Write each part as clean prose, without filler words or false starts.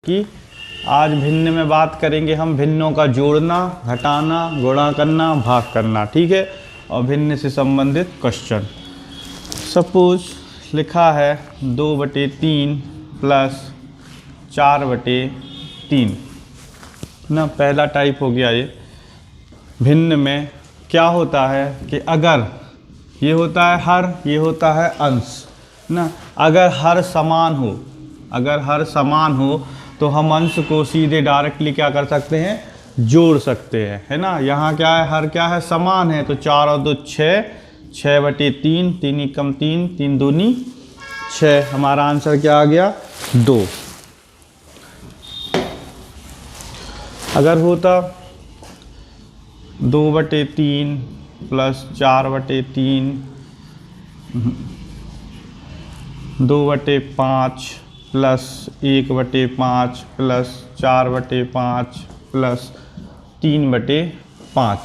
कि आज भिन्न में बात करेंगे हम भिन्नों का जोड़ना, घटाना, गुणा करना, भाग करना। ठीक है, और भिन्न से संबंधित क्वेश्चन। सपोज लिखा है 2/3 प्लस 4/3 ना, पहला टाइप हो गया ये। भिन्न में क्या होता है कि अगर ये होता है हर, ये होता है अंश ना। अगर हर समान हो तो हम अंश को सीधे डायरेक्टली क्या कर सकते हैं, जोड़ सकते हैं, है ना। यहाँ क्या है, हर क्या है, समान है, तो 4 और 2 6, 6/3, 3 एकम 3, 3 दूनी 6। हमारा आंसर क्या आ गया, 2। अगर होता 2/3 प्लस 4/3, 2/5 प्लस 1/5 प्लस 4/5 प्लस 3/5,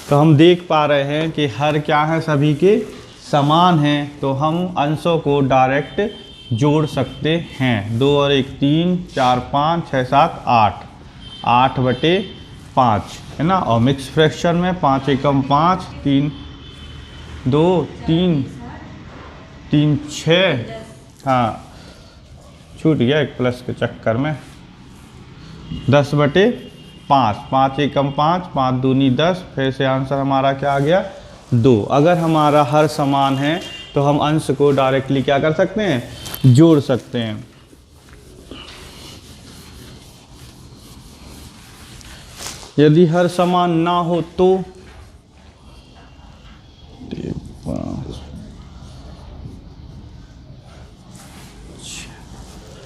तो हम देख पा रहे हैं कि हर क्या है, सभी के समान हैं, तो हम अंशों को डायरेक्ट जोड़ सकते हैं। 2 और 1 3, 4 5, 6 7 8, 8/5 है ना। और मिक्स फ्रैक्शन में 5 एकम 5, 3 2 3 3 6, हाँ छूट गया एक प्लस के चक्कर में, 10/5, 5 एकम 5, 5 दूनी 10। फिर से आंसर हमारा क्या आ गया, 2। अगर हमारा हर समान है तो हम अंश को डायरेक्टली क्या कर सकते हैं, जोड़ सकते हैं। यदि हर समान ना हो तो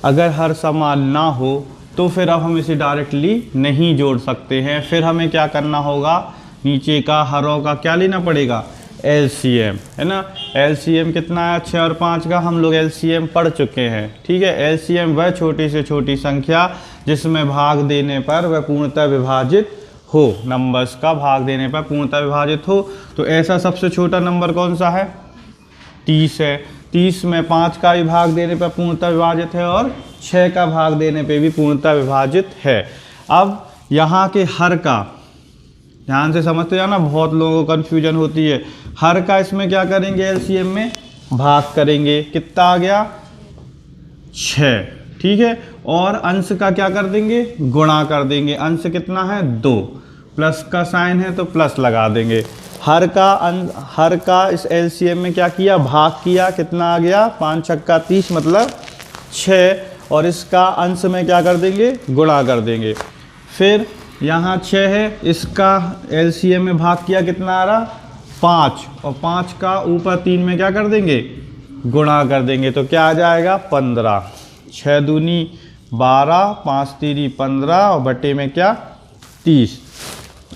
अगर हर समान ना हो तो फिर अब हम इसे डायरेक्टली नहीं जोड़ सकते हैं। फिर हमें क्या करना होगा, नीचे का हरों का क्या लेना पड़ेगा, एलसीएम, है ना। एलसीएम कितना है, 6 और 5 का हम लोग एलसीएम पढ़ चुके हैं। ठीक है, एलसीएम वह छोटी से छोटी संख्या जिसमें भाग देने पर वह पूर्णतः विभाजित हो, नंबर्स का भाग देने पर पूर्णतः विभाजित हो। तो ऐसा सबसे छोटा नंबर कौन सा है, 30 है। 30 में 5 का भी भाग देने पर पूर्णतः विभाजित है और 6 का भाग देने पे भी पूर्णतः विभाजित है। अब यहाँ के हर का ध्यान से समझते जाना, बहुत लोगों को कन्फ्यूजन होती है। हर का इसमें क्या करेंगे, एलसीएम में भाग करेंगे, कितना आ गया, 6। ठीक है, और अंश का क्या कर देंगे, गुणा कर देंगे। अंश कितना है, 2, प्लस का साइन है तो प्लस लगा देंगे। हर का इस एलसीएम में क्या किया, भाग किया, कितना आ गया, 5 छक्का 30 मतलब 6, और इसका अंश में क्या कर देंगे, गुणा कर देंगे। फिर यहाँ 6 है, इसका एलसीएम में भाग किया, कितना आ रहा, 5, और 5 का ऊपर 3 में क्या कर देंगे, गुणा कर देंगे, तो क्या आ जाएगा, 15। 6 दूनी 12, 5 तीरी 15, और बटे में क्या, 30।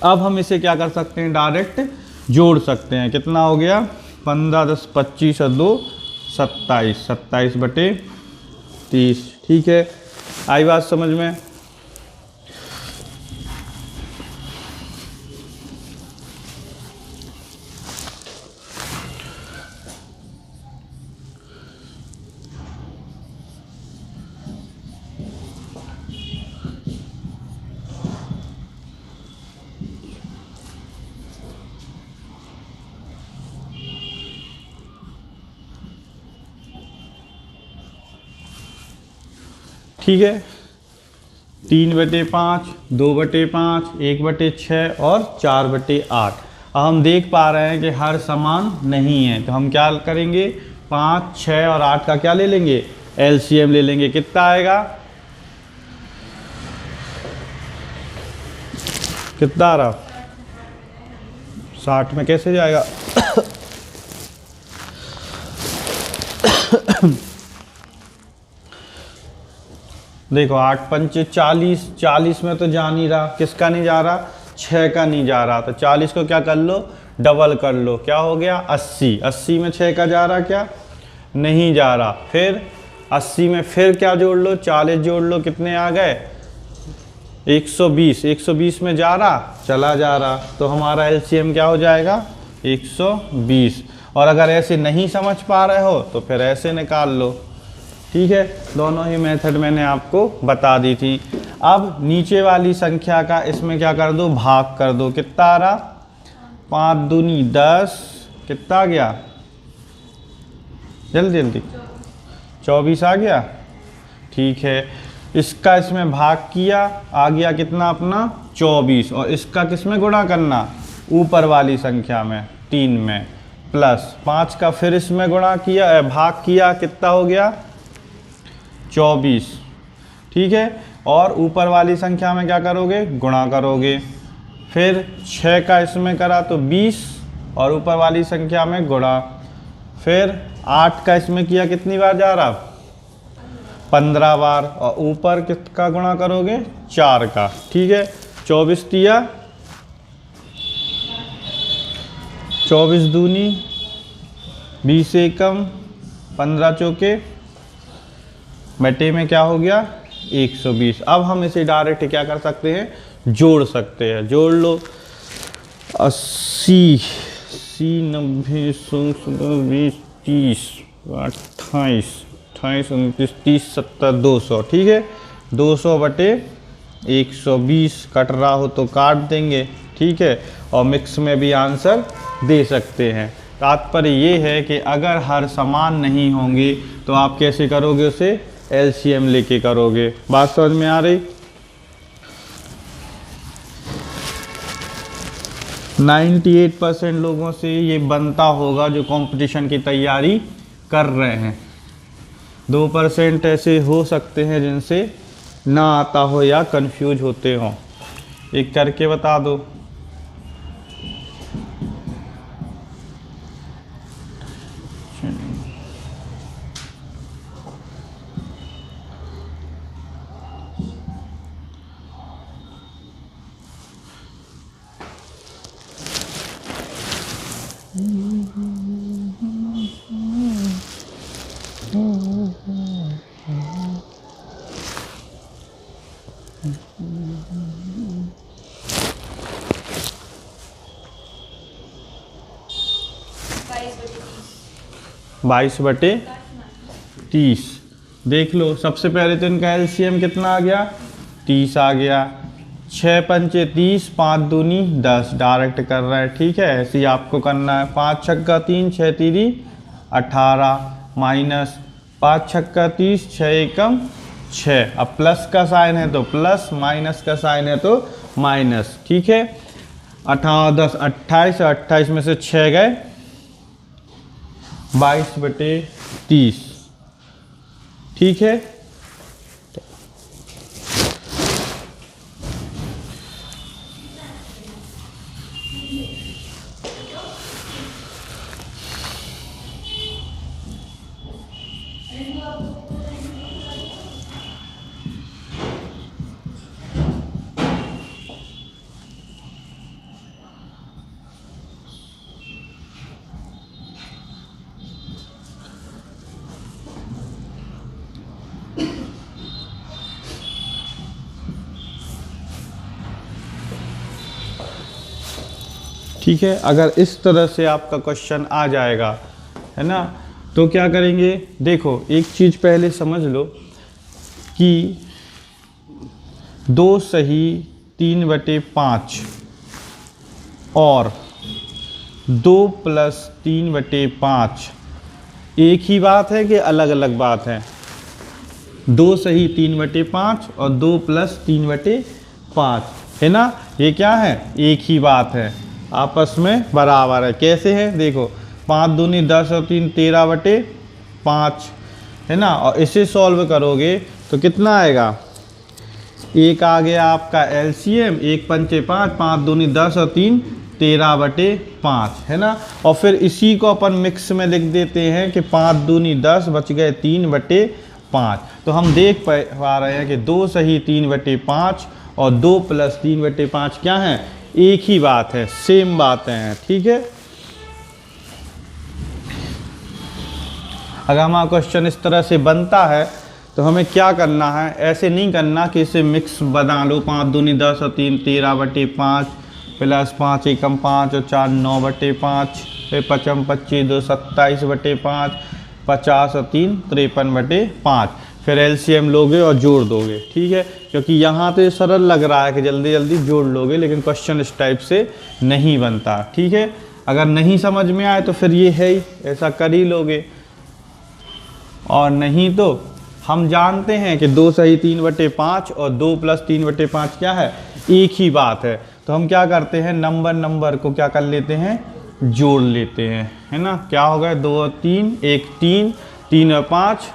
अब हम इसे क्या कर सकते हैं, डायरेक्ट जोड़ सकते हैं। कितना हो गया, 15 10 25 और 2 27, 27/30। ठीक है, आई बात समझ में। ठीक है, 3/5, 2/5, 1/6 और 4/8। अब हम देख पा रहे हैं कि हर समान नहीं है, तो हम क्या करेंगे, 5, 6 और 8 का क्या ले लेंगे, एलसीएम ले लेंगे। कितना आएगा, कितना आ रहा, 60 में कैसे जाएगा देखो 8 पंचे 40, 40 में तो जा नहीं रहा, किसका नहीं जा रहा, 6 का नहीं जा रहा, तो 40 को क्या कर लो, डबल कर लो, क्या हो गया, 80। 80 में 6 का जा रहा, क्या नहीं जा रहा। फिर 80 में फिर क्या जोड़ लो, 40 जोड़ लो, कितने आ गए, 120। 120 में जा रहा, चला जा रहा, तो हमारा एलसीएम क्या हो जाएगा, 120। और अगर ऐसे नहीं समझ पा रहे हो तो फिर ऐसे निकाल लो। ठीक है, दोनों ही मेथड मैंने आपको बता दी थी। अब नीचे वाली संख्या का इसमें क्या कर दो, भाग कर दो। कितना आ रहा, 5 दूनी 10, कितना आ गया, जल्दी जल्दी 24 आ गया। ठीक है, इसका इसमें भाग किया, आ गया कितना अपना 24, और इसका किसमें गुणा करना, ऊपर वाली संख्या में 3 में, प्लस 5 का फिर इसमें गुणा किया, भाग किया, कितना हो गया 24। ठीक है, और ऊपर वाली संख्या में क्या करोगे, गुणा करोगे। फिर 6 का इसमें करा तो 20, और ऊपर वाली संख्या में गुणा। फिर 8 का इसमें किया, कितनी बार जा रहा, 15 बार, और ऊपर किसका गुणा करोगे, 4 का। ठीक है, 24 दिया, 24 दूनी 20 एकम, 15 चौके, बटे में क्या हो गया 120। अब हम इसे डायरेक्ट क्या कर सकते हैं, जोड़ सकते हैं। जोड़ लो, 80 90 100 20 30 28 28 29 30 70 200। ठीक है, 200 बटे 120 कट रहा हो तो काट देंगे। ठीक है, और मिक्स में भी आंसर दे सकते हैं। तात्पर्य ये है कि अगर हर समान नहीं होंगे तो आप कैसे करोगे, उसे एलसीएम लेके करोगे। बात समझ में आ रही। 98% लोगों से ये बनता होगा जो कंपटीशन की तैयारी कर रहे हैं। 2% ऐसे हो सकते हैं जिनसे ना आता हो या कंफ्यूज होते हो। एक करके बता दो। बाईस बटे 30। देख लो, सबसे पहले तो इनका एलसीएम कितना आ गया, 30 आ गया। 6 पंचे 30, 5 दूनी 10, डायरेक्ट कर रहा है। ठीक है, ऐसे ही आपको करना है। 5 छक्का 3, 6 तीरी 18, माइनस 5 छक्का 30, 6 एकम 6। अब प्लस का साइन है तो प्लस, माइनस का साइन है तो माइनस। ठीक है, 18 10 28, 28 में से 6 गए, 22 बटे 30। ठीक है, ठीक है। अगर इस तरह से आपका क्वेश्चन आ जाएगा, है ना, तो क्या करेंगे, देखो एक चीज़ पहले समझ लो कि 2 सही 3 बटे 5 और 2 प्लस 3 बटे 5 एक ही बात है कि अलग अलग बात है। 2 सही 3 बटे 5 और 2 प्लस 3 बटे 5, है ना, ये क्या है, एक ही बात है, आपस में बराबर है। कैसे है, देखो 5 दूनी 10 और 3 13 बटे 5, है ना, और इसे सॉल्व करोगे तो कितना आएगा, एक आ गया आपका एलसीएम, 1 पंचे 5, 5 दूनी 10 और 3 13 बटे 5, है ना। और फिर इसी को अपन मिक्स में लिख देते हैं कि 5 दूनी 10, बच गए 3 बटे 5। तो हम देख पा रहे हैं कि 2 सही 3 बटे 5 और 2 प्लस 3 बटे 5 क्या है, एक ही बात है, सेम बातें हैं। ठीक है, अगर हमारा क्वेश्चन इस तरह से बनता है तो हमें क्या करना है, ऐसे नहीं करना कि इसे मिक्स बना लो, 5 दूनी 10 और 3 13 बटे 5, प्लस 5 एकम 5 और 4 9 बटे 5, फिर 5 25 2 27 बटे 5, 50 और 3 53/5। फिर एलसीएम लोगे और जोड़ दोगे, ठीक है। क्योंकि यहाँ तो ये सरल लग रहा है कि जल्दी जल्दी जोड़ लोगे, लेकिन क्वेश्चन इस टाइप से नहीं बनता, ठीक है। अगर नहीं समझ में आए तो फिर ये है ही, ऐसा कर ही लोगे, और नहीं तो हम जानते हैं कि 2 सही 3/5 और 2 + 3/5 क्या है, एक ही बात है। तो हम क्या करते हैं, नंबर को क्या कर लेते हैं, जोड़ लेते हैं, है ना। क्या हो गया, 2 और 3, 1 3, 3 और 5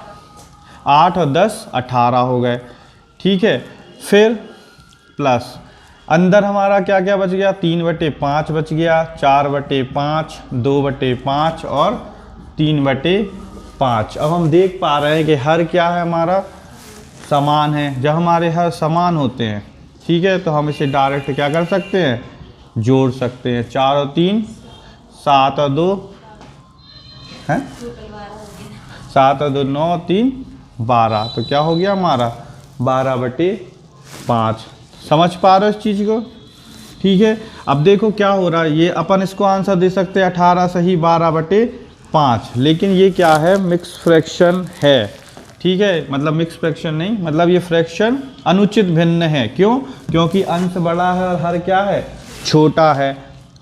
8 और 10 18 हो गए, ठीक है। फिर प्लस अंदर हमारा क्या क्या बच गया, 3/5 बच गया, 4/5, 2/5 और 3/5। अब हम देख पा रहे हैं कि हर क्या है हमारा, समान है। जब हमारे हर समान होते हैं, ठीक है, तो हम इसे डायरेक्ट क्या कर सकते हैं, जोड़ सकते हैं। 4 और 3 7 और 2 हैं, 7 और 2 9 और 3 12, तो क्या हो गया हमारा 12/5। समझ पा रहे हो इस चीज़ को, ठीक है। अब देखो क्या हो रहा है, ये अपन इसको आंसर दे सकते हैं 18 सही 12/5, लेकिन ये क्या है, मिक्स फ्रैक्शन है, ठीक है। मतलब मिक्स फ्रैक्शन नहीं, मतलब ये फ्रैक्शन अनुचित भिन्न है। क्यों, क्योंकि अंश बड़ा है और हर क्या है, छोटा है।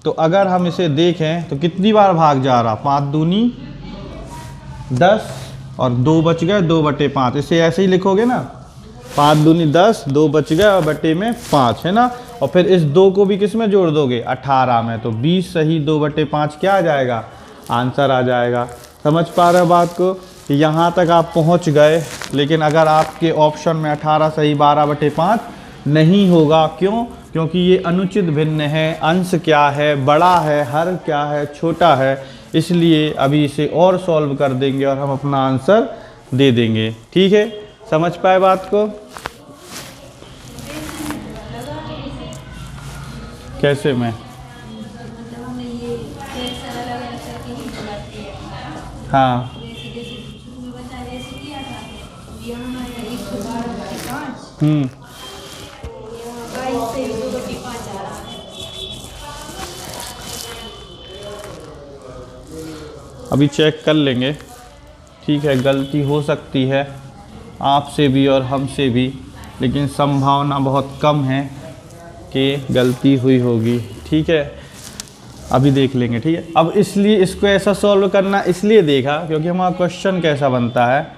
तो अगर हम इसे देखें तो कितनी बार भाग जा रहा, 5 दूनी 10 और 2 बच गए 2/5। इसे ऐसे ही लिखोगे ना, 5 दूनी 10, 2 बच गए और बटे में 5, है ना। और फिर इस 2 को भी किस में जोड़ दोगे, 18 में, तो 20 सही 2/5 क्या आ जाएगा, आंसर आ जाएगा। समझ पा रहे हो बात को, कि यहाँ तक आप पहुँच गए। लेकिन अगर आपके ऑप्शन में 18 सही 12/5 नहीं होगा, क्यों, क्योंकि ये अनुचित भिन्न है। अंश क्या है, बड़ा है, हर क्या है, छोटा है। इसलिए अभी इसे और सॉल्व कर देंगे और हम अपना आंसर दे देंगे, ठीक है। समझ पाए बात को, कैसे में, हाँ अभी चेक कर लेंगे, ठीक है। गलती हो सकती है आपसे भी और हमसे भी, लेकिन संभावना बहुत कम है कि गलती हुई होगी, ठीक है। अभी देख लेंगे, ठीक है। अब इसलिए इसको ऐसा सॉल्व करना इसलिए देखा क्योंकि हमारा क्वेश्चन कैसा बनता है,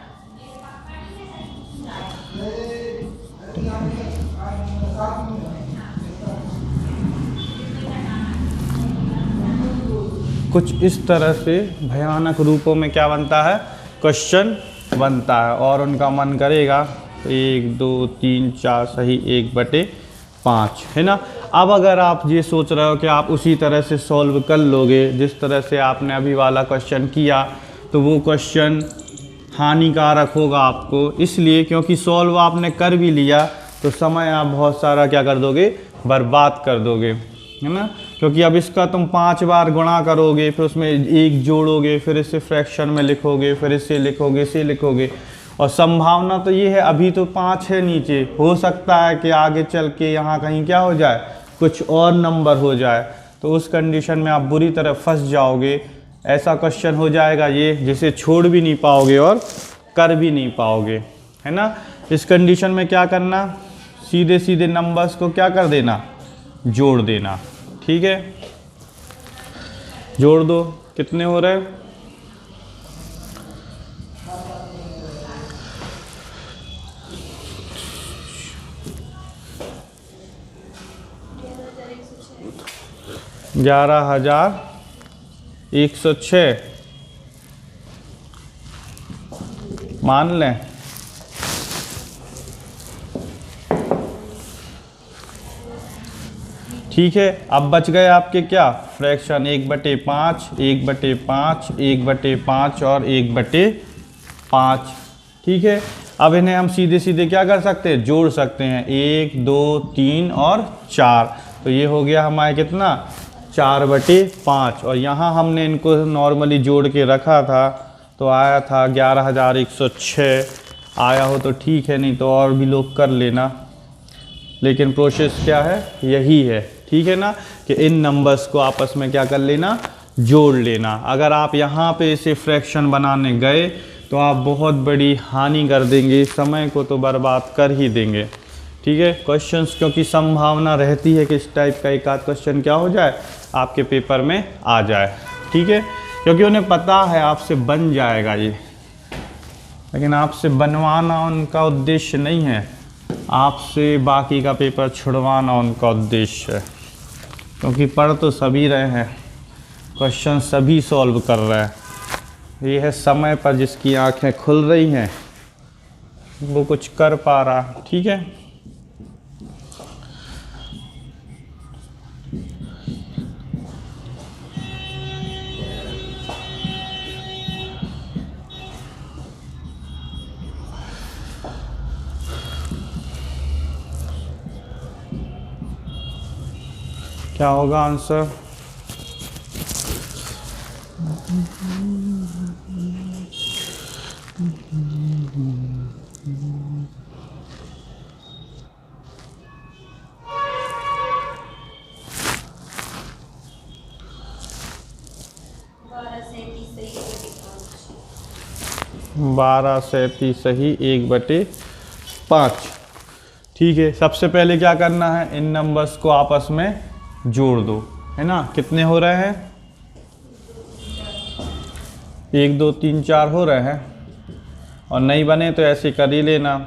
कुछ इस तरह से भयानक रूपों में क्या बनता है, क्वेश्चन बनता है। और उनका मन करेगा 1 2 3 4 सही 1/5, है ना। अब अगर आप ये सोच रहे हो कि आप उसी तरह से सॉल्व कर लोगे जिस तरह से आपने अभी वाला क्वेश्चन किया, तो वो क्वेश्चन हानिकारक होगा आपको। इसलिए क्योंकि सॉल्व आपने कर भी लिया तो समय आप बहुत सारा क्या कर दोगे, बर्बाद कर दोगे, है ना। क्योंकि अब इसका तुम 5 बार गुणा करोगे, फिर उसमें 1 जोड़ोगे, फिर इसे फ्रैक्शन में लिखोगे, फिर इसे लिखोगे, इसे लिखोगे। और संभावना तो ये है, अभी तो 5 है नीचे, हो सकता है कि आगे चल के यहाँ कहीं क्या हो जाए, कुछ और नंबर हो जाए। तो उस कंडीशन में आप बुरी तरह फंस जाओगे। ऐसा क्वेश्चन हो जाएगा ये, जिसे छोड़ भी नहीं पाओगे और कर भी नहीं पाओगे, है ना। इस कंडीशन में क्या करना, सीधे सीधे नंबर्स को क्या कर देना, जोड़ देना, ठीक है। जोड़ दो, कितने हो रहे, 11,106 मान लें। ठीक है, अब बच गए आपके क्या, फ्रैक्शन 1/5, 1/5, 1/5 और 1/5, ठीक है। अब इन्हें हम सीधे सीधे क्या कर सकते हैं, जोड़ सकते हैं, 1 2 3 और 4। तो ये हो गया हमारे कितना, 4/5। और यहाँ हमने इनको नॉर्मली जोड़ के रखा था तो आया था 11,106 आया हो तो ठीक है, नहीं तो और भी लोग कर लेना। लेकिन प्रोसेस क्या है, यही है, ठीक है ना, कि इन नंबर्स को आपस में क्या कर लेना, जोड़ लेना। अगर आप यहाँ पे इसे फ्रैक्शन बनाने गए तो आप बहुत बड़ी हानि कर देंगे, समय को तो बर्बाद कर ही देंगे। ठीक है, क्वेश्चंस क्योंकि संभावना रहती है कि इस टाइप का एक आध क्वेश्चन क्या हो जाए आपके पेपर में आ जाए। ठीक है, क्योंकि उन्हें पता है आपसे बन जाएगा ये, लेकिन आपसे बनवाना उनका उद्देश्य नहीं है, आपसे बाकी का पेपर छुड़वाना उनका उद्देश्य है। क्योंकि पढ़ तो सभी रहे हैं, क्वेश्चन सभी सॉल्व कर रहे हैं, ये है समय पर जिसकी आंखें खुल रही हैं वो कुछ कर पा रहा। ठीक है, क्या होगा आंसर? बारह सैंतीस सही 1/5। ठीक है, सबसे पहले क्या करना है, इन नंबर्स को आपस में जोड़ दो, है ना। कितने हो रहे हैं? 1 2 3 4 हो रहे हैं, और नहीं बने तो ऐसे कर ही लेना।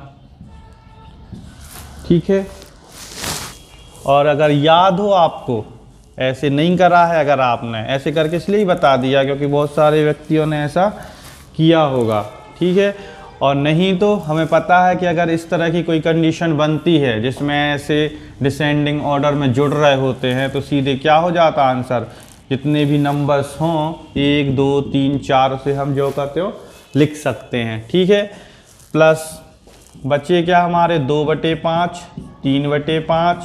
ठीक है, और अगर याद हो आपको, ऐसे नहीं करा है अगर आपने, ऐसे करके इसलिए बता दिया क्योंकि बहुत सारे व्यक्तियों ने ऐसा किया होगा। ठीक है, और नहीं तो हमें पता है कि अगर इस तरह की कोई कंडीशन बनती है जिसमें ऐसे डिसेंडिंग ऑर्डर में जुड़ रहे होते हैं तो सीधे क्या हो जाता आंसर, जितने भी नंबर्स हों 1 2 3 4 से हम जो करते हो लिख सकते हैं। ठीक है, प्लस बचे क्या हमारे 2/5, 3/5,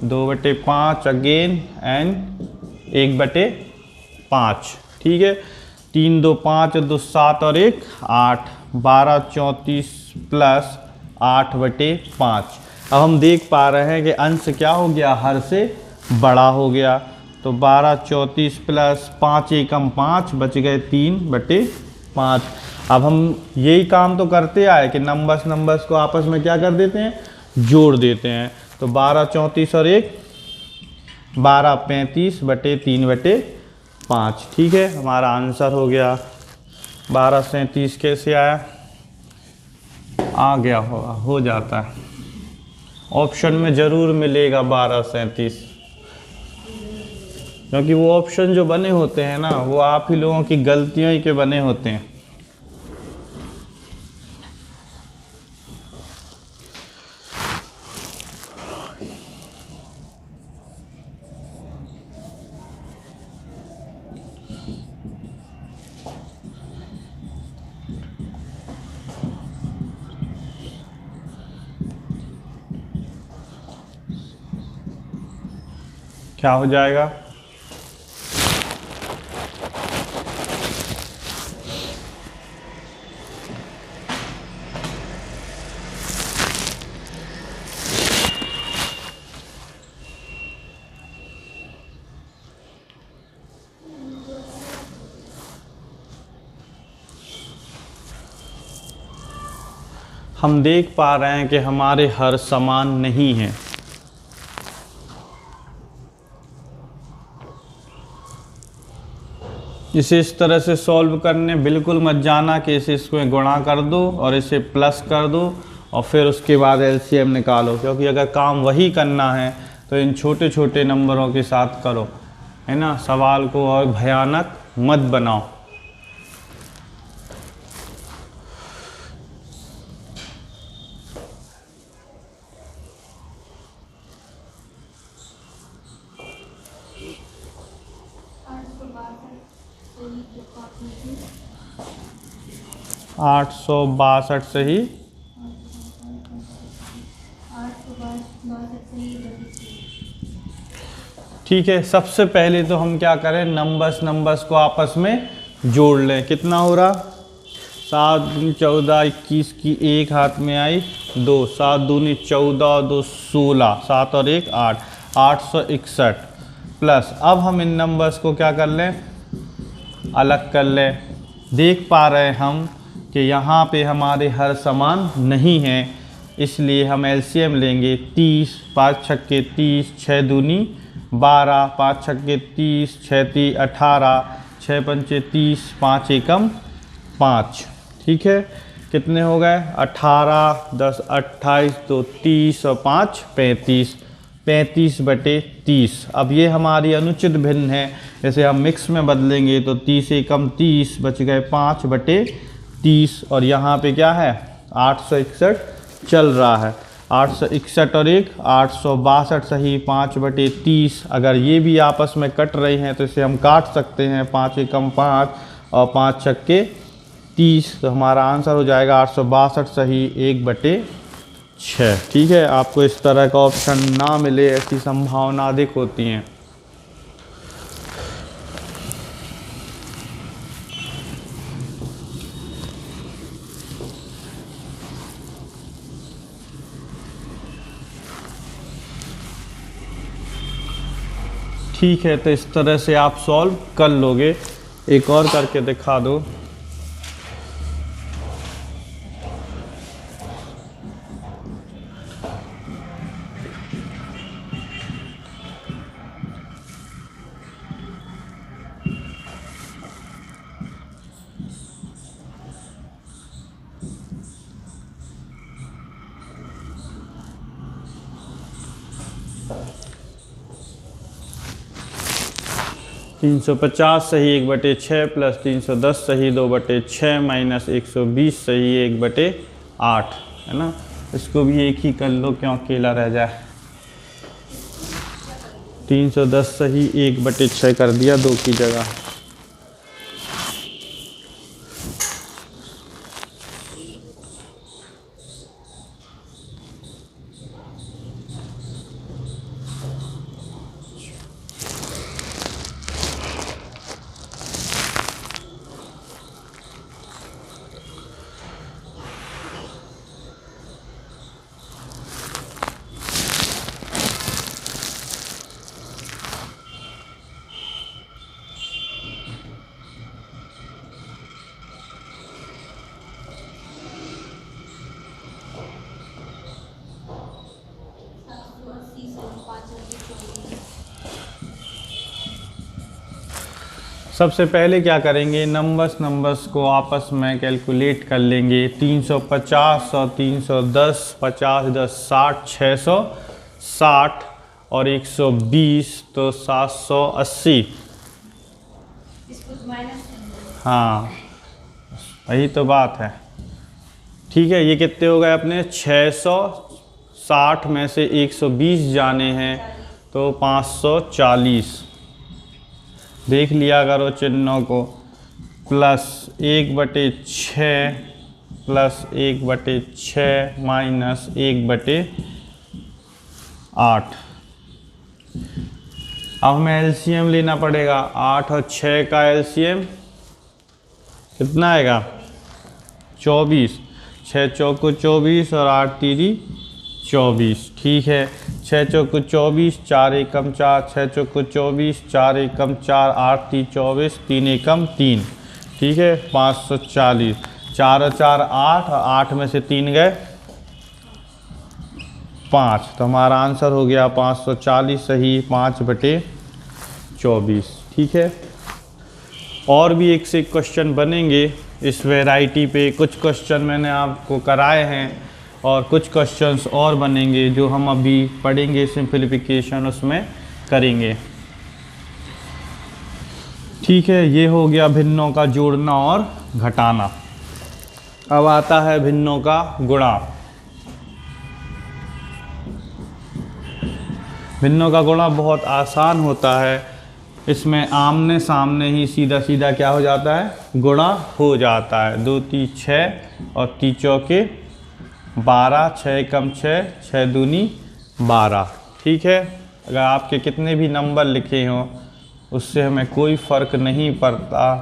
2/5 अगेन एंड 1/5। ठीक है, 3 2 5 2 7 और 1 8, 12 34 प्लस 8/5। अब हम देख पा रहे हैं कि अंश क्या हो गया, हर से बड़ा हो गया, तो 12 34 प्लस 5 एकम 5, बच गए 3/5। अब हम यही काम तो करते आए कि नंबर्स को आपस में क्या कर देते हैं, जोड़ देते हैं। तो 12 34 और 1 12 35/3/5। ठीक है, हमारा आंसर हो गया 12 37। कैसे आया? आ गया होगा, हो जाता है, ऑप्शन में ज़रूर मिलेगा 12 37, क्योंकि वो ऑप्शन जो बने होते हैं ना वो आप ही लोगों की गलतियों ही के बने होते हैं। क्या हो जाएगा? हम देख पा रहे हैं कि हमारे हर समान नहीं हैं। इसे इस तरह से सॉल्व करने बिल्कुल मत जाना कि इसे इसमें गुणा कर दो और इसे प्लस कर दो और फिर उसके बाद एलसीएम निकालो, क्योंकि अगर काम वही करना है तो इन छोटे छोटे नंबरों के साथ करो, है ना। सवाल को और भयानक मत बनाओ। आठ सौ बासठ सही। ठीक है, सबसे पहले तो हम क्या करें, नंबर्स को आपस में जोड़ लें। कितना हो रहा? 7 दूनी 14, 21 की 1 हाथ में आई 2, 7 दूनी 14, 2 16, 7 और 1 8, 861 प्लस। अब हम इन नंबर्स को क्या कर लें, अलग कर ले। देख पा रहे हम कि यहाँ पे हमारे हर समान नहीं है, इसलिए हम एलसीएम लेंगे 30, 5 छक्के 30, 6 दूनी 12, 5 छक्के 30, 6 ती 18, 6 पंचे 30, 5 एकम 5। ठीक है, कितने हो गए 18, 10 28, तो 30 और 5 35, 35/30। अब ये हमारी अनुचित भिन्न है, जैसे हम मिक्स में बदलेंगे तो 30 एकम 30, बच गए 5/30। और यहाँ पे क्या है 861 चल रहा है, 861 और 1 862 सही, 5/30। अगर ये भी आपस में कट रही हैं तो इसे हम काट सकते हैं, 5 एकम 5 और 5 छक्के 30, तो हमारा आंसर हो जाएगा 862 सही, 1/6। ठीक है, आपको इस तरह का ऑप्शन ना मिले ऐसी संभावना अधिक होती हैं। ठीक है, तो इस तरह से आप सॉल्व कर लोगे। एक और करके दिखा दो। $350 सही 1/6 प्लस 310 सही 2/6 माइनस 120 सही 1/8, है ना। इसको भी एक ही कर लो, क्यों अकेला रह जाए। 310 सही 1/6 कर दिया 2 की जगह। सबसे पहले क्या करेंगे, नंबर्स को आपस में कैलकुलेट कर लेंगे। 350 और 310, 50 10 60, 660 और 120 तो 780। हाँ, वही तो बात है। ठीक है, ये कितने हो गए अपने 660 में से 120 जाने हैं तो 540। देख लिया करो चिन्हों को। Plus 1/6 plus 1/6 minus 1/8। अब हमें एलसीएम लेना पड़ेगा। 8 और 6 का एलसीएम कितना आएगा 24। 6 चौको 24 और 8 तीरी 24। ठीक है, 6 चौको 24, 4 एकम 4, 6 चौको 24, 4 एकम 4, 8 ती 24, 3 एकम 3। ठीक है, 540। 4 और 4 8 और 8 में से 3 गए 5, तो हमारा आंसर हो गया 540 सही 5/24। ठीक है, और भी एक से एक क्वेश्चन बनेंगे इस वैरायटी पे। कुछ क्वेश्चन मैंने आपको कराए हैं और कुछ क्वेश्चंस और बनेंगे जो हम अभी पढ़ेंगे, सिंप्लीफिकेशन उसमें करेंगे। ठीक है, ये हो गया भिन्नों का जोड़ना और घटाना। अब आता है भिन्नों का गुणा। भिन्नों का गुणा बहुत आसान होता है। इसमें आमने सामने ही सीधा सीधा क्या हो जाता है, गुणा हो जाता है। 2 ती 6 और 3 चौके 12, 6 कम 6, 6 दूनी 12। ठीक है, अगर आपके कितने भी नंबर लिखे हों उससे हमें कोई फ़र्क नहीं पड़ता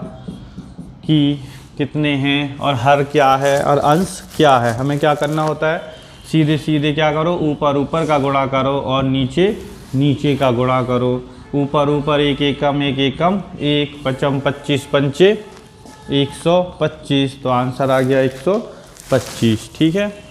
कि कितने हैं और हर क्या है और अंश क्या है। हमें क्या करना होता है, सीधे सीधे क्या करो, ऊपर ऊपर का गुणा करो और नीचे नीचे का गुणा करो। ऊपर ऊपर एक एकम, एक एकम, एक पचम 25 पंचे 125, तो आंसर आ गया 125। ठीक है,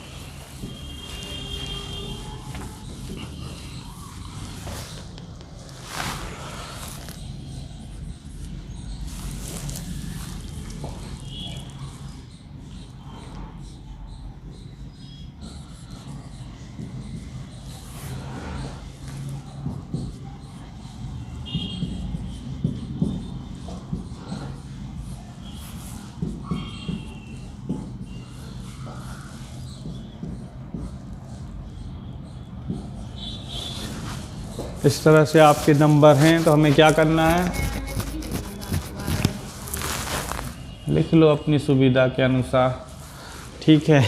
इस तरह से आपके नंबर हैं। तो हमें क्या करना है, लिख लो अपनी सुविधा के अनुसार। ठीक है,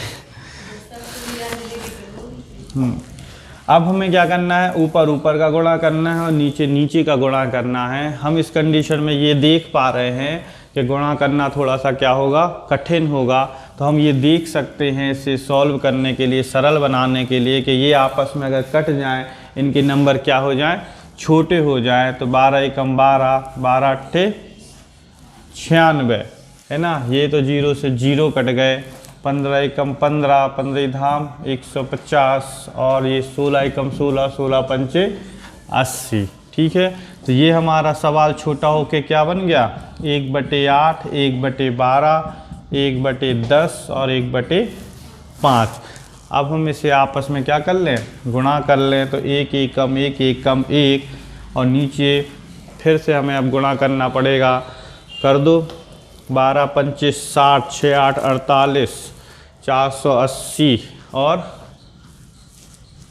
अब हमें क्या करना है, ऊपर ऊपर का गुणा करना है और नीचे नीचे का गुणा करना है। हम इस कंडीशन में ये देख पा रहे हैं कि गुणा करना थोड़ा सा क्या होगा, कठिन होगा। तो हम ये देख सकते हैं इसे सॉल्व करने के लिए, सरल बनाने के लिए, कि ये आपस में अगर कट जाएं, इनके नंबर क्या हो जाएं, छोटे हो जाएं। तो 12 एकम 12, 12 अट्ठे 96, है ना। ये तो 0 से 0 कट गए। 15 एकम 15, 15 धाम 150, और ये 16 एकम 16, 16 पंचे 80। ठीक है, तो ये हमारा सवाल छोटा होके क्या बन गया, 1/8, 1/12, 1/10 और 1/5। अब हम इसे आपस में क्या कर लें, गुणा कर लें। तो 1 एकम 1 एकम 1, और नीचे फिर से हमें अब गुणा करना पड़ेगा। कर दो, 12 पंचे 60, 6 8 48, 480 और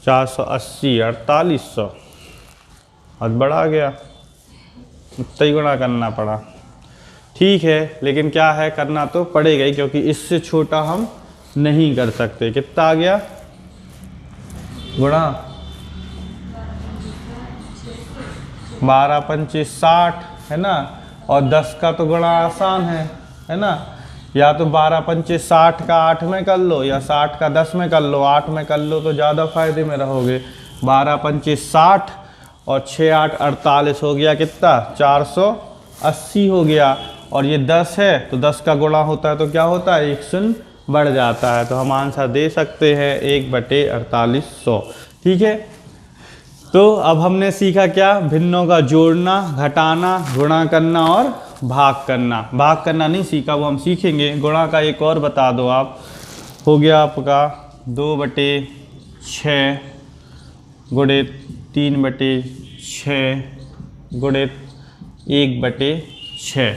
480 4800, हद बढ़ा गया, इतना ही गुणा करना पड़ा। ठीक है, लेकिन क्या है, करना तो पड़ेगा ही, क्योंकि इससे छोटा हम नहीं कर सकते। कितना आ गया गुणा, 12 पंचे 60, है ना। और 10 का तो गुणा आसान है ना। या तो 12 पंचे 60 का 8 में कर लो, या 60 का 10 में कर लो। 8 में कर लो तो ज़्यादा फायदे में रहोगे। 12 पंचे 60 और 6 8 48 हो गया कितना, 480 हो गया। और ये 10 है, तो 10 का गुणा होता है तो क्या होता है, 1 शून्य बढ़ जाता है। तो हम आंसर दे सकते हैं 1/4800। ठीक है, तो अब हमने सीखा क्या, भिन्नों का जोड़ना, घटाना, गुणा करना और भाग करना। भाग करना नहीं सीखा, वो हम सीखेंगे। गुणा का एक और बता दो आप, हो गया आपका 2/6 गुणे 3/6 गुणे 1/6।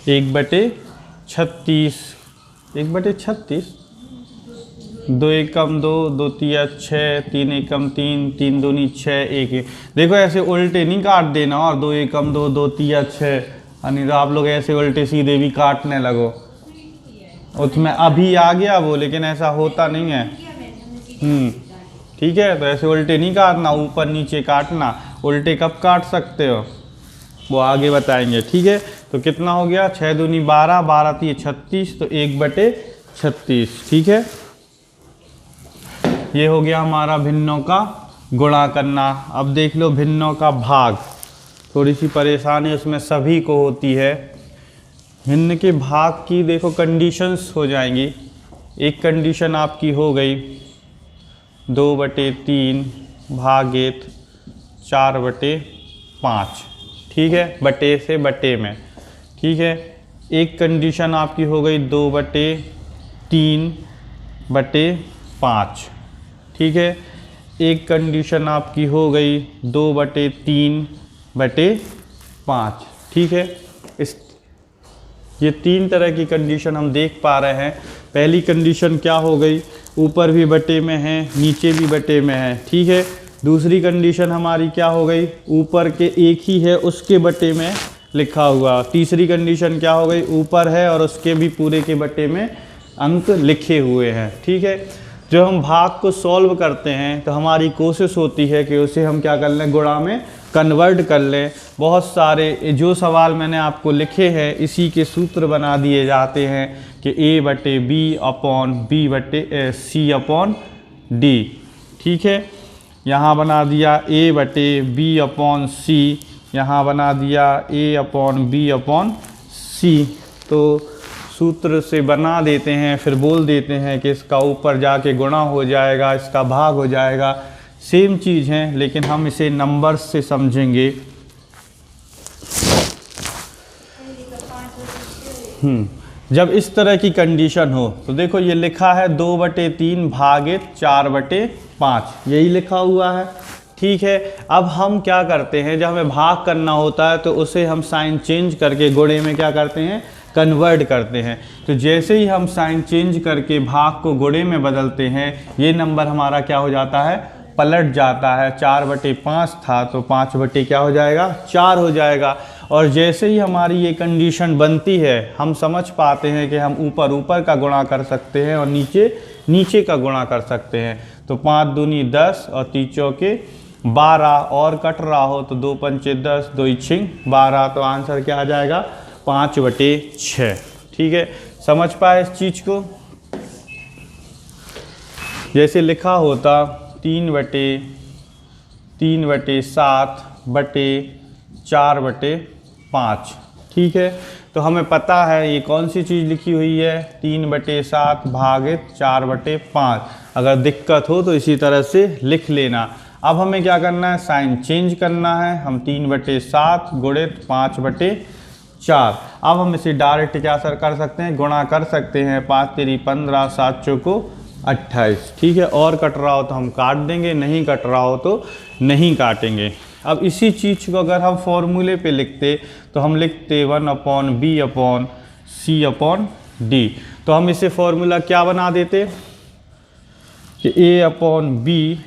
1/36, 1/36, 2 एकम 2, 2 तिया 6, 3 एकम 3, 3 दूनी 6, 1 देखो ऐसे उल्टे नहीं काट देना, और 2 एकम 2, 2 तिया 6, नहीं तो आप लोग ऐसे उल्टे सीधे भी काटने लगो। उसमें अभी आ गया वो, लेकिन ऐसा होता नहीं है। ठीक है, तो ऐसे उल्टे नहीं काटना, ऊपर नीचे काटना। उल्टे कब काट सकते हो, वो आगे बताएंगे। ठीक है, तो कितना हो गया, 6 दूनी 12, 12 तिये 36, तो 1/36। ठीक है, ये हो गया हमारा भिन्नों का गुणा करना। अब देख लो भिन्नों का भाग, थोड़ी सी परेशानी उसमें सभी को होती है। भिन्न के भाग की देखो कंडीशंस हो जाएंगी। एक कंडीशन आपकी हो गई 2/3 भागित 4/5। ठीक है, बटे से बटे में। ठीक है, एक कंडीशन आपकी हो गई 2/3/5। ठीक है, एक कंडीशन आपकी हो गई 2/3/5। ठीक है, ये 3 तरह की कंडीशन हम देख पा रहे हैं। पहली कंडीशन क्या हो गई, ऊपर भी बटे में है, नीचे भी बटे में है। ठीक है, दूसरी कंडीशन हमारी क्या हो गई, ऊपर के एक ही है उसके बटे में लिखा हुआ। तीसरी कंडीशन क्या हो गई, ऊपर है और उसके भी पूरे के बटे में अंक लिखे हुए हैं। ठीक है, जब हम भाग को सॉल्व करते हैं तो हमारी कोशिश होती है कि उसे हम क्या कर लें, गुणा में कन्वर्ट कर लें। बहुत सारे जो सवाल मैंने आपको लिखे हैं इसी के सूत्र बना दिए जाते हैं कि A/B/C/D, ठीक है। यहाँ बना दिया A/B/C, यहाँ बना दिया A/B/C। तो सूत्र से बना देते हैं, फिर बोल देते हैं कि इसका ऊपर जाके गुणा हो जाएगा, इसका भाग हो जाएगा। सेम चीज़ है लेकिन हम इसे नंबर्स से समझेंगे। जब इस तरह की कंडीशन हो तो देखो ये लिखा है 2/3 भागित 4/5, यही लिखा हुआ है, ठीक है। अब हम क्या करते हैं, जब हमें भाग करना होता है तो उसे हम साइन चेंज करके गुणे में क्या करते हैं, कन्वर्ट करते हैं। तो जैसे ही हम साइन चेंज करके भाग को गुणे में बदलते हैं, ये नंबर हमारा क्या हो जाता है, पलट जाता है। 4/5 था तो 5 क्या हो जाएगा, 4 हो जाएगा। और जैसे ही हमारी ये कंडीशन बनती है, हम समझ पाते हैं कि हम ऊपर ऊपर का गुणा कर सकते हैं और नीचे नीचे का गुणा कर सकते हैं। तो 5 दूनी 10 और 3 चौके 12, और कट रहा हो तो 2 पंचे 10, 2 6 12, तो आंसर क्या आ जाएगा, 5/6, ठीक है। समझ पाए इस चीज़ को। जैसे लिखा होता 3/7/4/5, ठीक है। तो हमें पता है ये कौन सी चीज़ लिखी हुई है, 3/7 भागित 4/5। अगर दिक्कत हो तो इसी तरह से लिख लेना। अब हमें क्या करना है, साइन चेंज करना है। हम 3/7 गुणित 5/4। अब हम इसे डायरेक्ट क्या सर कर सकते हैं, गुणा कर सकते हैं। 5 तेरी 15, 7 चौको 28, ठीक है। और कट रहा हो तो हम काट देंगे, नहीं कट रहा हो तो नहीं काटेंगे। अब इसी चीज़ को अगर हम फॉर्मूले पे लिखते तो हम लिखते 1/B/C/D। तो हम इसे फॉर्मूला क्या बना देते कि A/B,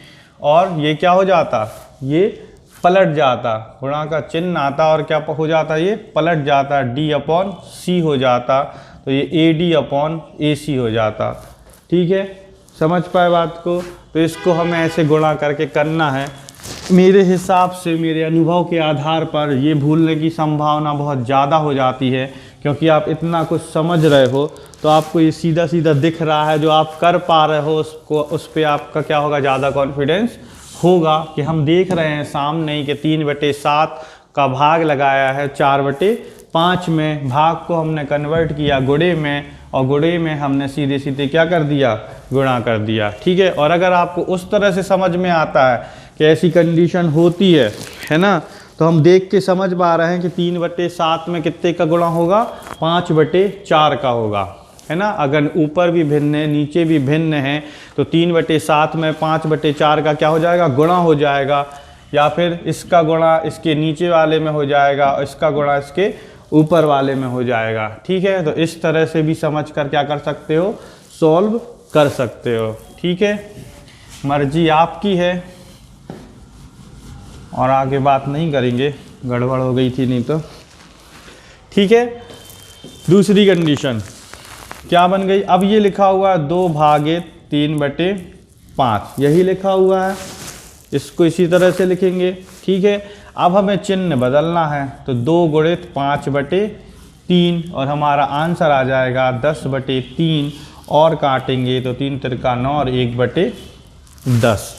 और ये क्या हो जाता, ये पलट जाता, गुणा का चिन्ह आता और क्या हो जाता, ये पलट जाता, D/C हो जाता। तो ये AD/AC हो जाता, ठीक है। समझ पाए बात को। तो इसको हमें ऐसे गुणा करके करना है। मेरे हिसाब से, मेरे अनुभव के आधार पर ये भूलने की संभावना बहुत ज़्यादा हो जाती है, क्योंकि आप इतना कुछ समझ रहे हो तो आपको ये सीधा सीधा दिख रहा है। जो आप कर पा रहे हो उसको, उस पर आपका क्या होगा, ज़्यादा कॉन्फिडेंस होगा कि हम देख रहे हैं सामने ही कि 3/7 का भाग लगाया है 4/5 में। भाग को हमने कन्वर्ट किया गुणे में, और गुणे में हमने सीधे सीधे क्या कर दिया, गुणा कर दिया, ठीक है। और अगर आपको उस तरह से समझ में आता है कि ऐसी कंडीशन होती है ना, तो हम देख के समझ पा रहे हैं कि 3/7 में कितने का गुणा होगा, 5/4 का होगा, है ना। अगर ऊपर भी भिन्न है नीचे भी भिन्न है तो 3/7 में 5/4 का क्या हो जाएगा, गुणा हो जाएगा। या फिर इसका गुणा इसके नीचे वाले में हो जाएगा और इसका गुणा इसके ऊपर वाले में हो जाएगा, ठीक है। तो इस तरह से भी समझ कर क्या कर सकते हो, सॉल्व कर सकते हो, ठीक है। मर्जी आपकी है। और आगे बात नहीं करेंगे, गड़बड़ हो गई थी नहीं तो, ठीक है। दूसरी कंडीशन क्या बन गई, अब ये लिखा हुआ है 2/3/5, यही लिखा हुआ है, इसको इसी तरह से लिखेंगे, ठीक है। अब हमें चिन्ह बदलना है, तो 2 गुणित 5/3 और हमारा आंसर आ जाएगा 10/3, और काटेंगे तो 3 तिरका 9 और 1/10,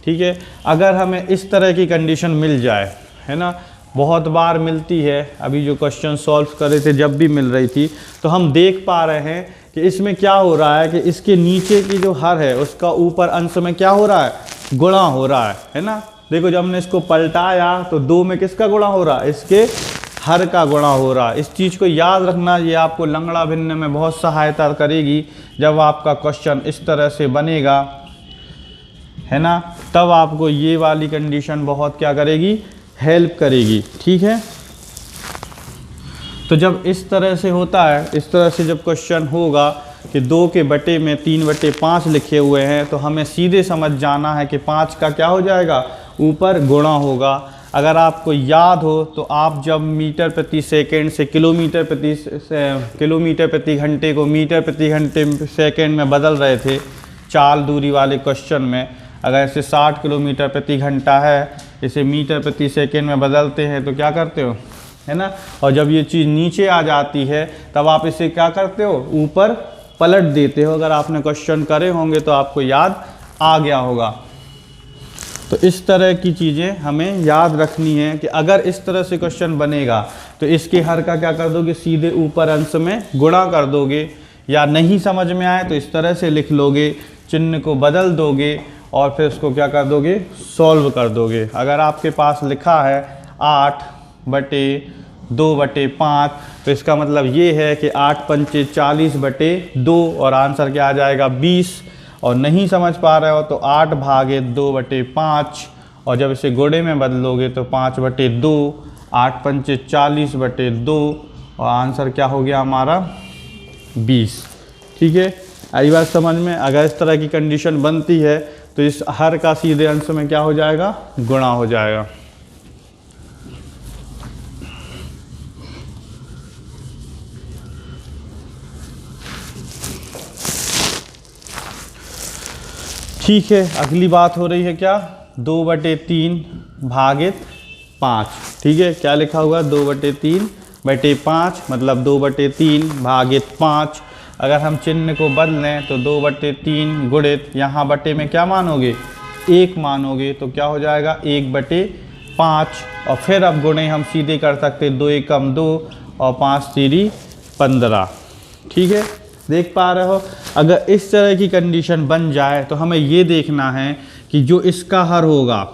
ठीक है। अगर हमें इस तरह की कंडीशन मिल जाए, है ना, बहुत बार मिलती है। अभी जो क्वेश्चन सॉल्व कर रहे थे जब भी मिल रही थी, तो हम देख पा रहे हैं कि इसमें क्या हो रहा है कि इसके नीचे की जो हर है उसका ऊपर अंश में क्या हो रहा है, गुणा हो रहा है ना। देखो जब हमने इसको पलटाया तो 2 में किसका गुणा हो रहा है, इसके हर का गुणा हो रहा है। इस चीज़ को याद रखना, ये आपको लंगड़ा भिन्न में बहुत सहायता करेगी। जब आपका क्वेश्चन इस तरह से बनेगा, है ना, तब आपको ये वाली कंडीशन बहुत क्या करेगी, हेल्प करेगी, ठीक है। तो जब इस तरह से होता है, इस तरह से जब क्वेश्चन होगा कि 2 के बटे में 3/5 लिखे हुए हैं, तो हमें सीधे समझ जाना है कि 5 का क्या हो जाएगा, ऊपर गुणा होगा। अगर आपको याद हो तो आप जब मीटर प्रति सेकंड से किलोमीटर प्रति घंटे को मीटर प्रति घंटे सेकंड में बदल रहे थे चाल दूरी वाले क्वेश्चन में, अगर ऐसे 60 किलोमीटर प्रति घंटा है इसे मीटर प्रति सेकेंड में बदलते हैं तो क्या करते हो, है ना। और जब ये चीज़ नीचे आ जाती है तब आप इसे क्या करते हो, ऊपर पलट देते हो। अगर आपने क्वेश्चन करे होंगे तो आपको याद आ गया होगा। तो इस तरह की चीज़ें हमें याद रखनी है कि अगर इस तरह से क्वेश्चन बनेगा तो इसके हर का क्या कर दोगे, सीधे ऊपर अंश में गुणा कर दोगे, या नहीं समझ में आए तो इस तरह से लिख लोगे, चिन्ह को बदल दोगे और फिर उसको क्या कर दोगे, सॉल्व कर दोगे। अगर आपके पास लिखा है 8/2/5 तो इसका मतलब ये है कि 8 पंचे 40/2 और आंसर क्या आ जाएगा 20। और नहीं समझ पा रहे हो तो 8/2/5 और जब इसे गुणे में बदलोगे तो 5/2, 8 पंचे 40/2 और आंसर क्या हो गया हमारा 20। ठीक है, आई बात समझ में। अगर इस तरह की कंडीशन बनती है तो इस हर का सीधे अंश में क्या हो जाएगा, गुणा हो जाएगा। ठीक है, अगली बात हो रही है क्या, 2/3 भागित 5। ठीक है, क्या लिखा हुआ 2/3/5 मतलब 2/3 भागित 5। अगर हम चिन्ह को बदलें तो 2/3 गुणित यहाँ बटे में क्या मानोगे, 1 मानोगे तो क्या हो जाएगा 1/5। और फिर अब गुणे हम सीधे कर सकते, 2 एकम 2 और 5 तीरी 15। ठीक है, देख पा रहे हो। अगर इस तरह की कंडीशन बन जाए तो हमें ये देखना है कि जो इसका हर होगा,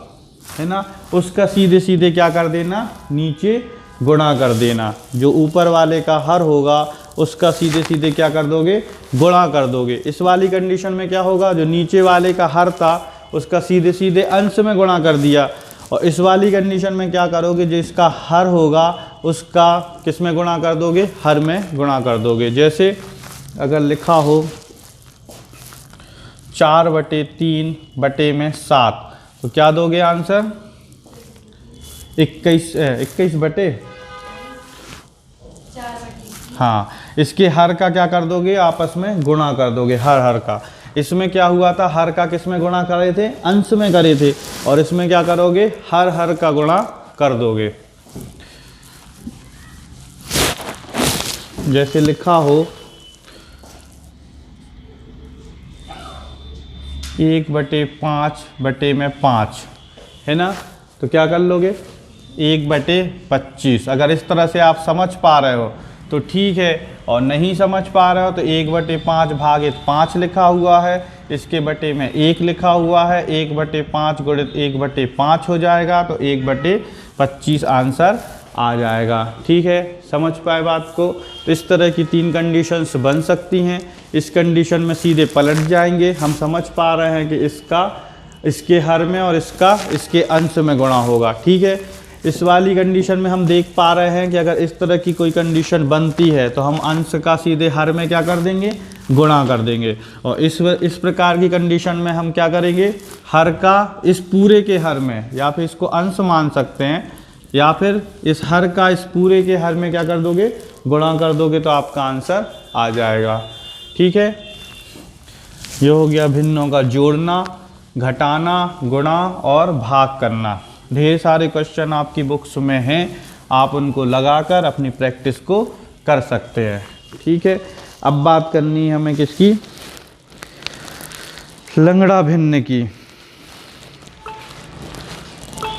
है ना, उसका सीधे सीधे क्या कर देना, नीचे गुणा कर देना। जो ऊपर वाले का हर होगा उसका सीधे सीधे क्या कर दोगे, गुणा कर दोगे। इस वाली कंडीशन में क्या होगा, जो नीचे वाले का हर था उसका सीधे सीधे अंश में गुणा कर दिया। और इस वाली कंडीशन में क्या करोगे, जो इसका हर होगा उसका किस में गुणा कर दोगे, हर में गुणा कर दोगे। जैसे अगर लिखा हो 4/3/7 तो क्या दोगे आंसर 21/4। हाँ, इसके हर का क्या कर दोगे, आपस में गुणा कर दोगे, हर का। इसमें क्या हुआ था, हर का किस में गुणा करे थे, अंश में करे थे। और इसमें क्या करोगे, हर का गुणा कर दोगे। जैसे लिखा हो 1/5/5 है ना, तो क्या कर लोगे 1/25। अगर इस तरह से आप समझ पा रहे हो तो ठीक है, और नहीं समझ पा रहे हो तो 1/5 भागित 5 लिखा हुआ है, इसके बटे में 1 लिखा हुआ है, 1/5 गुणित 1/5 हो जाएगा तो 1/25 आंसर आ जाएगा। ठीक है, समझ पाए बात को। तो इस तरह की 3 कंडीशंस बन सकती हैं। इस कंडीशन में सीधे पलट जाएंगे, हम समझ पा रहे हैं कि इसका इसके हर में और इसका इसके अंश में गुणा होगा। ठीक है, इस वाली कंडीशन में हम देख पा रहे हैं कि अगर इस तरह की कोई कंडीशन बनती है तो हम अंश का सीधे हर में क्या कर देंगे, गुणा कर देंगे। और इस प्रकार की कंडीशन में हम क्या करेंगे, हर का इस पूरे के हर में, या फिर इसको अंश मान सकते हैं, या फिर इस हर का इस पूरे के हर में क्या कर दोगे, गुणा कर दोगे तो आपका आंसर आ जाएगा। ठीक है, ये हो गया भिन्नों का जोड़ना, घटाना, गुणा और भाग करना। ढेर सारे क्वेश्चन आपकी बुक्स में हैं, आप उनको लगाकर अपनी प्रैक्टिस को कर सकते हैं। ठीक है, अब बात करनी है हमें किसकी, लंगड़ा भिन्न की।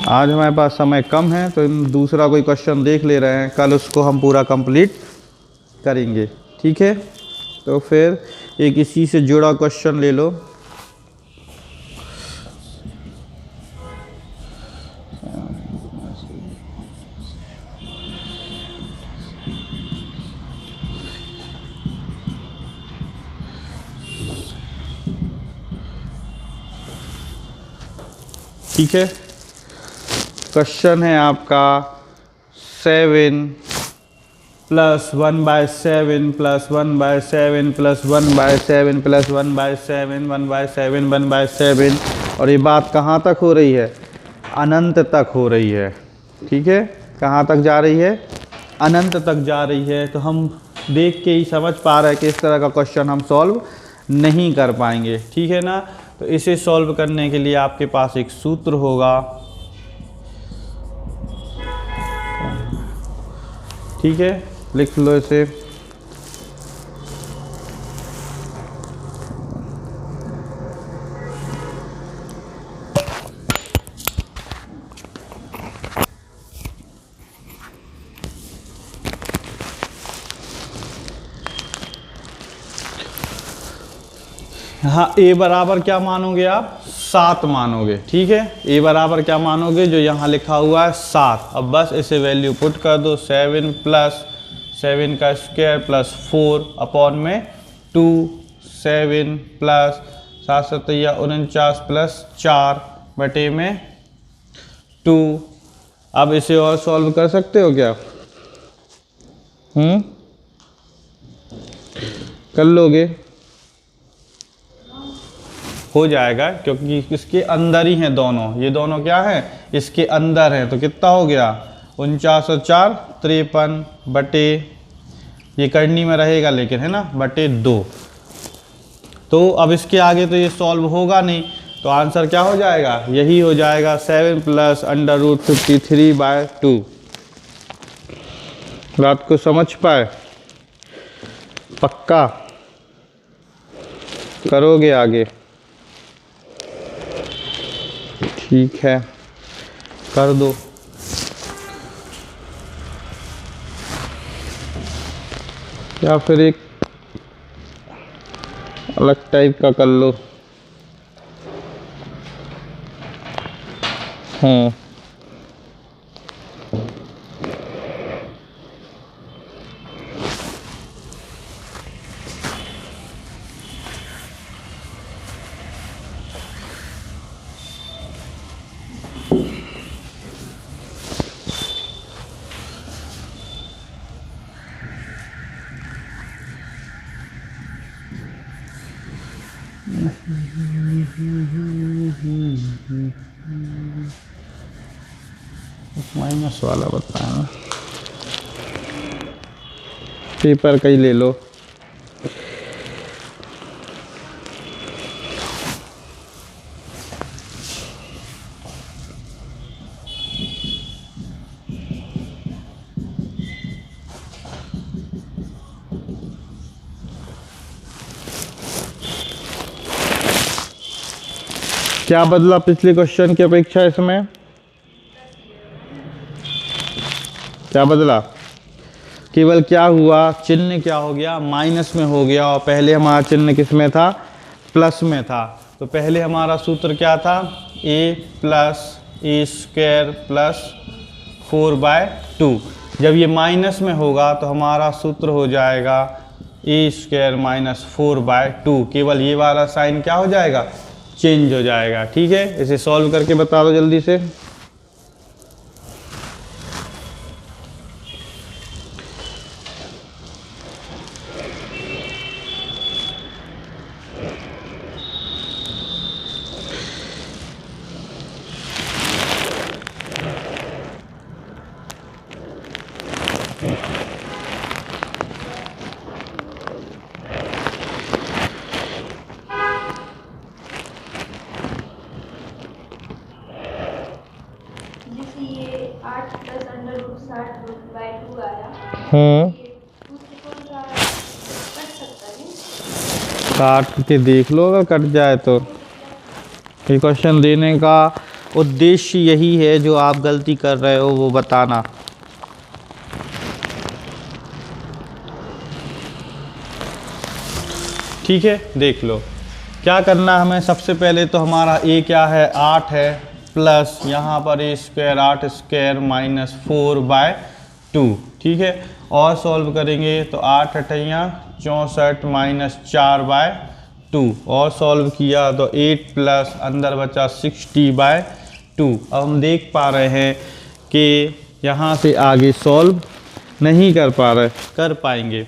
आज हमारे पास समय कम है तो हम दूसरा कोई क्वेश्चन देख ले रहे हैं, कल उसको हम पूरा कंप्लीट करेंगे। ठीक है, तो फिर एक इसी से जुड़ा क्वेश्चन ले लो। ठीक है, क्वेश्चन है आपका 7 + 1/7 + 1/7 + 1/7 + 1/7 1/7 1/7। और ये बात कहाँ तक हो रही है, अनंत तक हो रही है। ठीक है, कहाँ तक जा रही है, अनंत तक जा रही है। तो हम देख के ही समझ पा रहे हैं कि इस तरह का क्वेश्चन हम सॉल्व नहीं कर पाएंगे। ठीक है ना, तो इसे सॉल्व करने के लिए आपके पास एक सूत्र होगा, ठीक है, लिख लो इसे। हाँ, ए बराबर क्या मानोगे आप? 7 मानोगे। ठीक है, ए बराबर क्या मानोगे? जो यहाँ लिखा हुआ है 7। अब बस इसे वैल्यू पुट कर दो। 7 प्लस 7 का स्क्वायर प्लस 4 अपॉन में 2, 7 प्लस 7 सतैया 49 प्लस 4 बटे में 2। अब इसे और सॉल्व कर सकते हो क्या? कर लोगे? हो जाएगा, क्योंकि इसके अंदर ही हैं दोनों। ये दोनों क्या है? इसके अंदर है। तो कितना हो गया? 49 और 4 53 बटे, ये करनी में रहेगा लेकिन, है ना, बटे 2। तो अब इसके आगे तो ये सॉल्व होगा नहीं, तो आंसर क्या हो जाएगा? यही हो जाएगा 7 प्लस √53/2। बात को समझ पाए? पक्का करोगे आगे? ठीक है, कर दो। या फिर एक अलग टाइप का कर लो। माइनस वाला बताना, पेपर का ही ले लो। क्या बदला पिछले क्वेश्चन की अपेक्षा इसमें? क्या बदला? केवल क्या हुआ, चिन्ह क्या हो गया? माइनस में हो गया। और पहले हमारा चिन्ह किस में था? प्लस में था। तो पहले हमारा सूत्र क्या था? a plus A square plus 4/2। जब ये माइनस में होगा तो हमारा सूत्र हो जाएगा ए स्क्वायर माइनस 4/2। केवल ये वाला साइन क्या हो जाएगा? चेंज हो जाएगा। ठीक है, इसे सॉल्व करके बता दो जल्दी से। काट के देख लो, अगर कट जाए तो। ये क्वेश्चन देने का उद्देश्य यही है, जो आप गलती कर रहे हो वो बताना। ठीक है, देख लो क्या करना है हमें। सबसे पहले तो हमारा a क्या है? 8 है, प्लस यहाँ पर a स्क्वायर 8 स्क्वायर माइनस 4/2। ठीक है, और सॉल्व करेंगे तो 8 अठैया 64 माइनस 4/2। और सॉल्व किया तो 8 प्लस अंदर बचा 60/2। अब हम देख पा रहे हैं कि यहाँ से आगे सॉल्व नहीं कर पा रहे, कर पाएंगे।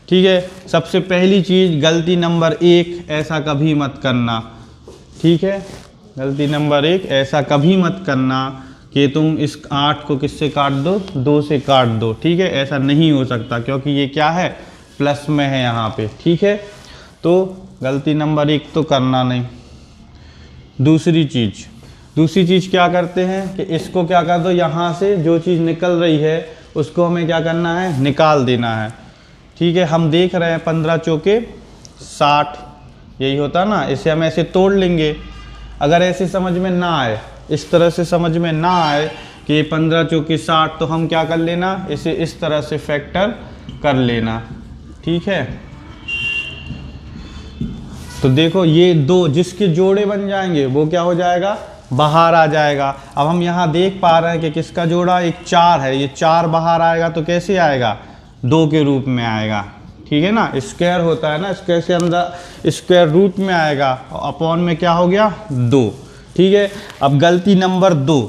ठीक है, सबसे पहली चीज़ गलती नंबर 1, ऐसा कभी मत करना। ठीक है, गलती नंबर 1, ऐसा कभी मत करना कि तुम इस 8 को किससे काट दो? 2 से काट दो। ठीक है, ऐसा नहीं हो सकता, क्योंकि ये क्या है? प्लस में है यहाँ पे। ठीक है, तो गलती नंबर 1 तो करना नहीं। दूसरी चीज़, दूसरी चीज़ क्या करते हैं कि इसको क्या कर दो, यहाँ से जो चीज़ निकल रही है उसको हमें क्या करना है, निकाल देना है। ठीक है, हम देख रहे हैं 15 चौके 60, यही होता ना, इसे हम ऐसे तोड़ लेंगे। अगर ऐसे समझ में ना आए, इस तरह से समझ में ना आए कि 15 चौके 60, तो हम क्या कर लेना, इसे इस तरह से फैक्टर कर लेना। ठीक है, तो देखो ये दो जिसके जोड़े बन जाएंगे वो क्या हो जाएगा, बाहर आ जाएगा। अब हम यहाँ देख पा रहे हैं कि किसका जोड़ा, एक 4 है, ये 4 बाहर आएगा तो कैसे आएगा, 2 के रूप में आएगा। ठीक है ना, स्क्वायर होता है ना, स्क्वायर से अंदर स्क्वायर रूट में आएगा, अपॉन में क्या हो गया 2। ठीक है, अब गलती नंबर 2,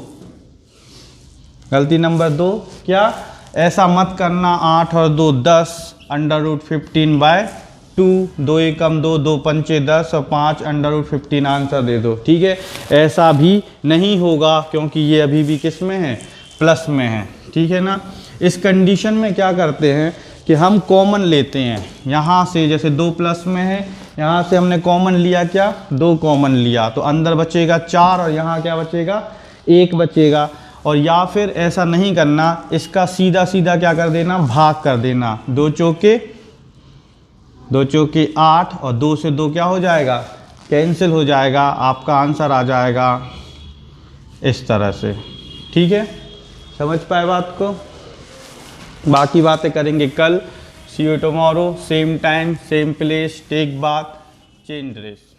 गलती नंबर 2 क्या, ऐसा मत करना 8 और 2 10 √15/2, 2 एकम 2, 2 पंचे 10 और 5 √15 आंसर दे दो। ठीक है, ऐसा भी नहीं होगा क्योंकि ये अभी भी किस में है, प्लस में है। ठीक है ना, इस कंडीशन में क्या करते हैं कि हम कॉमन लेते हैं यहाँ से, जैसे 2 प्लस में है, यहाँ से हमने कॉमन लिया, क्या 2 कॉमन लिया, तो अंदर बचेगा 4 और यहाँ क्या बचेगा, 1 बचेगा। और या फिर ऐसा नहीं करना, इसका सीधा सीधा क्या कर देना, भाग कर देना, 2 चौके 8 और 2 से 2 क्या हो जाएगा, कैंसिल हो जाएगा, आपका आंसर आ जाएगा इस तरह से। ठीक है, समझ पाए बात को, बाकी बातें करेंगे कल। See you tomorrow, same time same place, take bath, change dress.